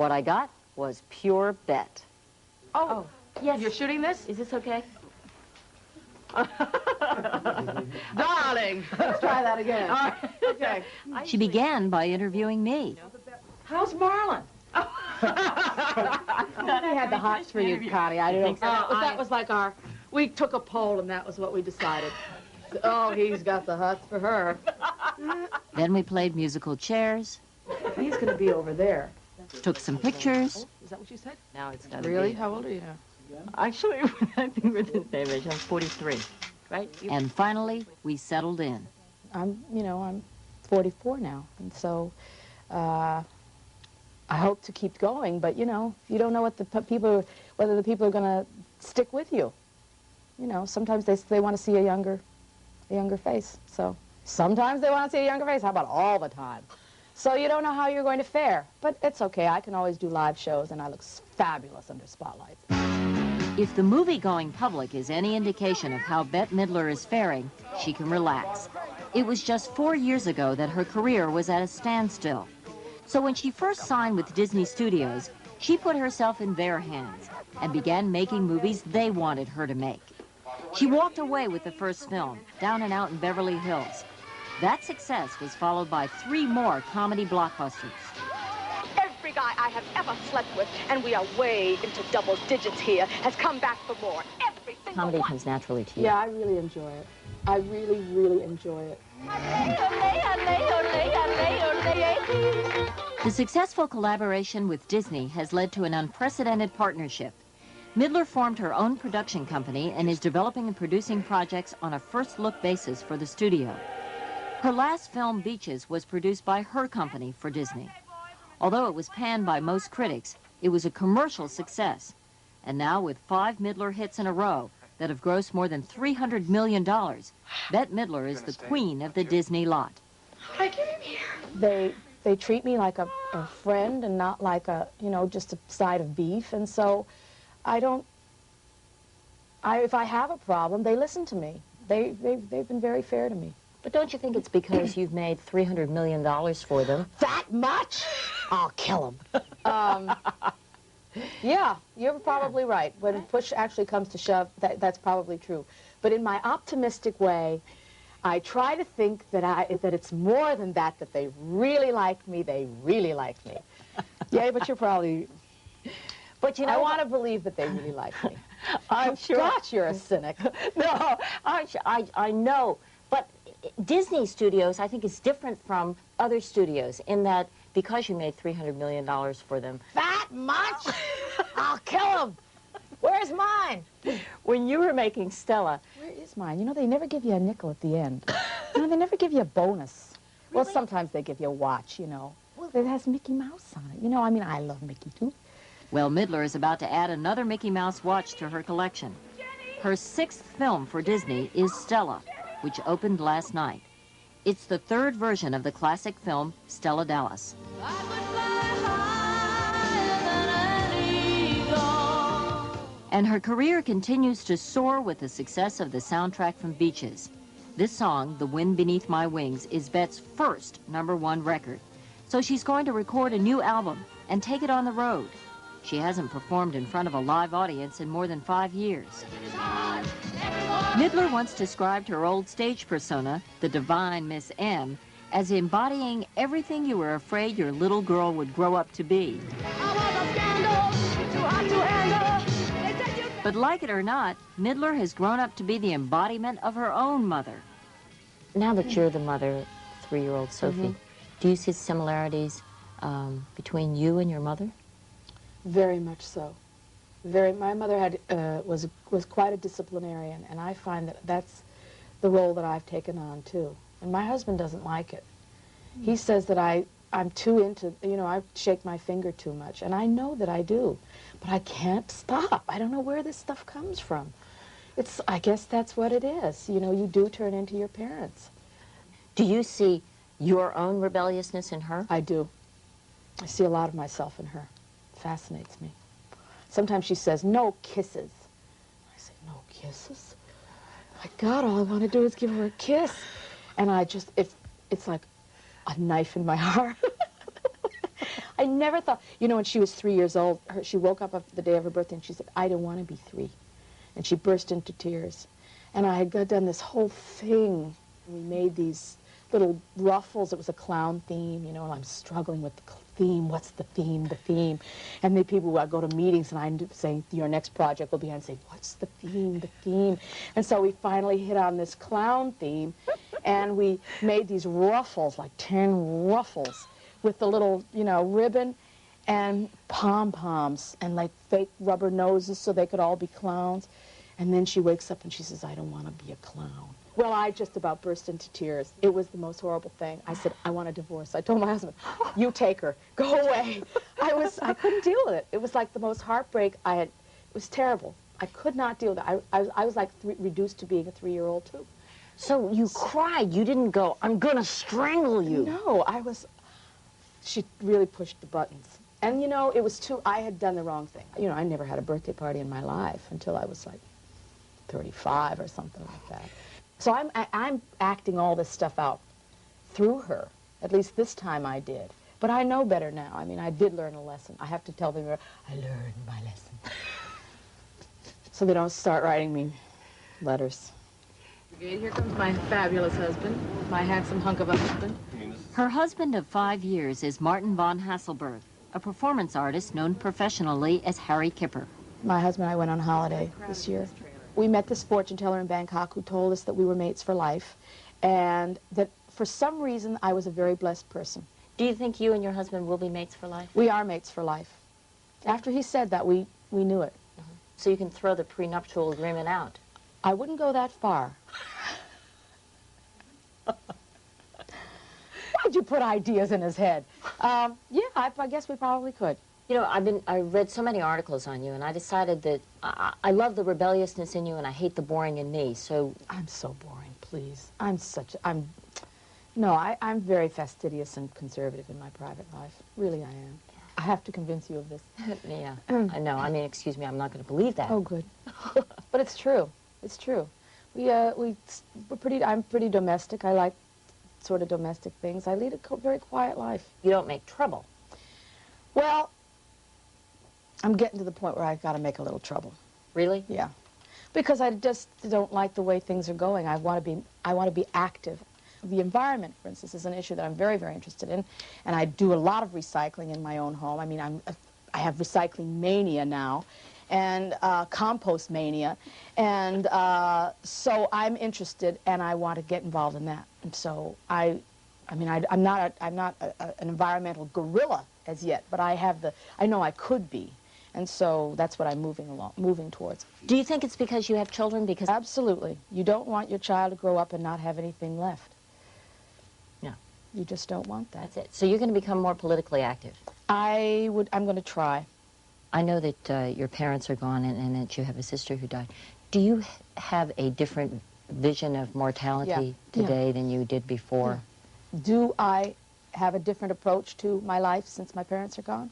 What I got was pure Bette. Oh, yes. You're shooting this? Is this okay? Darling, let's try that again. Okay. She began by interviewing me. How's Marlon? He had the hots for you, Connie. I don't know. That was like we took a poll and that was what we decided. Oh, he's got the hots for her. Then we played musical chairs. He's going to be over there. Took some pictures. Is that what you said? Now it's got to Really? be. How old are you now? Actually, I think we're the same age. I'm 43. Right? And finally, we settled in. I'm 44 now, and so I hope to keep going. But you don't know what whether the people are going to stick with you. Sometimes they want to see a younger face. So sometimes they want to see a younger face. How about all the time? So you don't know how you're going to fare. But it's okay. I can always do live shows, and I look fabulous under spotlights. If the movie-going public is any indication of how Bette Midler is faring, she can relax. It was just 4 years ago that her career was at a standstill. So when she first signed with Disney Studios, she put herself in their hands and began making movies they wanted her to make. She walked away with the first film, Down and Out in Beverly Hills. That success was followed by 3 more comedy blockbusters. Every guy I have ever slept with, and we are way into double digits here, has come back for more. Every single Comedy one. comes naturally to you. Yeah, I really enjoy it. I really, really enjoy it. The successful collaboration with Disney has led to an unprecedented partnership. Midler formed her own production company and is developing and producing projects on a first-look basis for the studio. Her last film, Beaches, was produced by her company for Disney. Although it was panned by most critics, it was a commercial success. And now, with 5 Midler hits in a row that have grossed more than $300 million, Bette Midler is the queen of the Disney lot. I came here. They treat me like a friend and not like just a side of beef. And so if I have a problem, they listen to me. They've been very fair to me. But don't you think it's because you've made $300 million for them? That much? I'll kill him. Yeah, you're probably right. When push actually comes to shove, that's probably true. But in my optimistic way, I try to think that it's more than that they really like me. They really like me. Yeah, but you're probably... But I want to believe that they really like me. I'm sure. Gosh, you're a cynic. No, I know. But Disney Studios, I think, is different from other studios in that because you made $300 million for them. That much? I'll kill him. Where's mine? When you were making Stella... Where is mine? They never give you a nickel at the end. They never give you a bonus. Really? Well, sometimes they give you a watch, Well, it has Mickey Mouse on it. I love Mickey, too. Well, Midler is about to add another Mickey Mouse watch to her collection. Her 6th film for Disney is Stella, which opened last night. It's the 3rd version of the classic film, Stella Dallas. And her career continues to soar with the success of the soundtrack from Beaches. This song, The Wind Beneath My Wings, is Bette's first #1 record. So she's going to record a new album and take it on the road. She hasn't performed in front of a live audience in more than 5 years. Midler once described her old stage persona, the divine Miss M, as embodying everything you were afraid your little girl would grow up to be. But like it or not, Midler has grown up to be the embodiment of her own mother. Now that you're the mother, 3-year-old Sophie, do you see similarities between you and your mother? Very much so. My mother was quite a disciplinarian, and I find that that's the role that I've taken on too. And my husband doesn't like it. He says that I'm too into, I shake my finger too much, and I know that I do, but I can't stop. I don't know where this stuff comes from. I guess that's what it is. You do turn into your parents. Do you see your own rebelliousness in her? I do. I see a lot of myself in her. It fascinates me. Sometimes she says, no kisses. I say, no kisses? My God, all I want to do is give her a kiss. And it's like a knife in my heart. I never thought, you know, when she was 3 years old, she woke up the day of her birthday and she said, I don't want to be 3. And she burst into tears. And I had done this whole thing. We made these little ruffles. It was a clown theme, you know, and I'm struggling with the theme. What's the theme, the theme? And the people would go to meetings and I'm saying, your next project will be, and say, what's the theme, the theme? And so we finally hit on this clown theme, and we made these ruffles, like 10 ruffles, with the little, you know, ribbon and pom-poms and like fake rubber noses so they could all be clowns. And then she wakes up and she says, I don't want to be a clown. Well, I just about burst into tears. It was the most horrible thing. I said, I want a divorce. I told my husband, you take her. Go away. I couldn't deal with it. It was like the most heartbreak I had. It was terrible. I could not deal with it. I was like reduced to being a 3-year-old, too. So you cried. You didn't go, I'm going to strangle you. No, she really pushed the buttons. And, you know, it was I had done the wrong thing. You know, I never had a birthday party in my life until I was like 35 or something like that. So I'm acting all this stuff out through her. At least this time I did. But I know better now. I mean, I did learn a lesson. I have to tell them, I learned my lesson. So they don't start writing me letters. Here comes my fabulous husband, my handsome hunk of a husband. Her husband of 5 years is Martin von Hasselberg, a performance artist known professionally as Harry Kipper. My husband and I went on holiday this year. We met this fortune teller in Bangkok who told us that we were mates for life, and that for some reason I was a very blessed person. Do you think you and your husband will be mates for life? We are mates for life. After he said that, we knew it. So you can throw the prenuptial agreement out? I wouldn't go that far. Why'd you put ideas in his head? Yeah, I guess we probably could. You know, I read so many articles on you, and I decided that I love the rebelliousness in you, and I hate the boring in me, so... I'm so boring, please. I'm very fastidious and conservative in my private life. Really, I am. I have to convince you of this. Yeah, I know. I mean, excuse me, I'm not going to believe that. Oh, good. But it's true. It's I'm pretty domestic. I like sort of domestic things. I lead a very quiet life. You don't make trouble. Well, I'm getting to the point where I've got to make a little trouble. Really? Yeah. Because I just don't like the way things are going. I want to be active. The environment, for instance, is an issue that I'm very, very interested in, and I do a lot of recycling in my own home. I mean, I have recycling mania now, and compost mania, and so I'm interested, and I want to get involved in that. And so I'm not an environmental gorilla as yet, but I know I could be. And so that's what I'm moving towards. Do you think it's because you have children? Because absolutely. You don't want your child to grow up and not have anything left. No. You just don't want that. That's it. So you're going to become more politically active? I'm going to try. I know that your parents are gone and that you have a sister who died. Do you have a different vision of mortality today than you did before? Yeah. Do I have a different approach to my life since my parents are gone?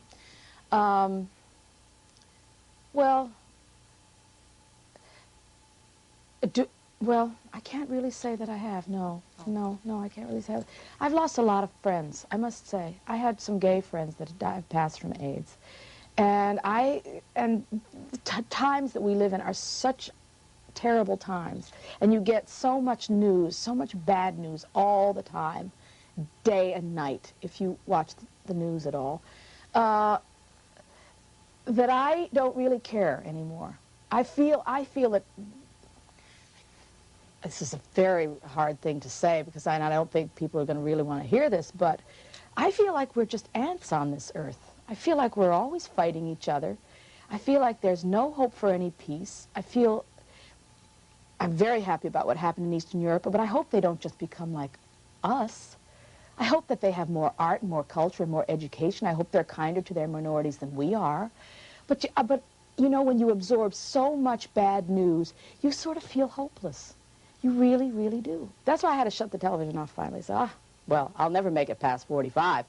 Well, I can't really say that I have, no. No, I can't really say that. I've lost a lot of friends, I must say. I had some gay friends that have passed from AIDS. And the times that we live in are such terrible times. And you get so much news, so much bad news all the time, day and night, if you watch the news at all. That I don't really care anymore. I feel that this is a very hard thing to say because I don't think people are going to really want to hear this, but I feel like we're just ants on this earth. I feel like we're always fighting each other. I feel like there's no hope for any peace. I'm very happy about what happened in Eastern Europe, but I hope they don't just become like us. I hope that they have more art, more culture, and more education. I hope they're kinder to their minorities than we are. But you know, when you absorb so much bad news, you sort of feel hopeless. You really, really do. That's why I had to shut the television off finally. So, well, I'll never make it past 45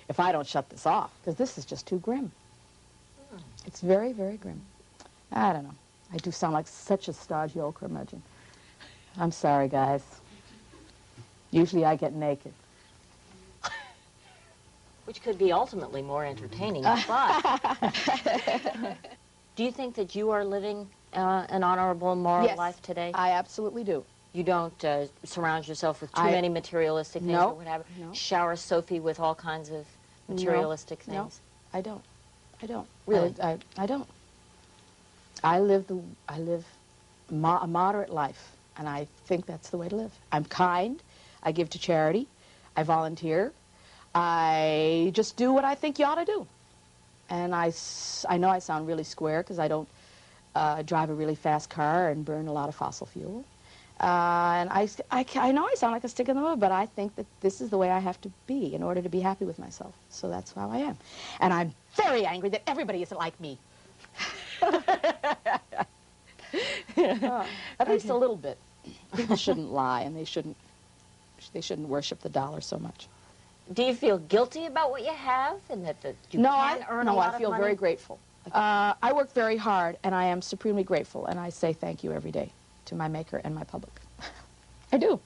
if I don't shut this off, because this is just too grim. It's very, very grim. I don't know. I do sound like such a stodgy old curmudgeon. I'm sorry, guys. Usually I get naked. Which could be ultimately more entertaining, but do you think that you are living an honorable, moral life today? I absolutely do. You don't surround yourself with too many materialistic things or whatever? No. Shower Sophie with all kinds of materialistic things? No, I don't. I don't. Really? I don't. I live a moderate life, and I think that's the way to live. I'm kind. I give to charity. I volunteer. I just do what I think you ought to do. And I know I sound really square because I don't drive a really fast car and burn a lot of fossil fuel. And I know I sound like a stick in the mud, but I think that this is the way I have to be in order to be happy with myself. So that's how I am. And I'm very angry that everybody isn't like me. At least a little bit. People shouldn't lie, and they shouldn't worship the dollar so much. Do you feel guilty about what you have and that you can earn a lot of money? No, I feel very grateful. I work very hard, and I am supremely grateful, and I say thank you every day to my maker and my public. I do.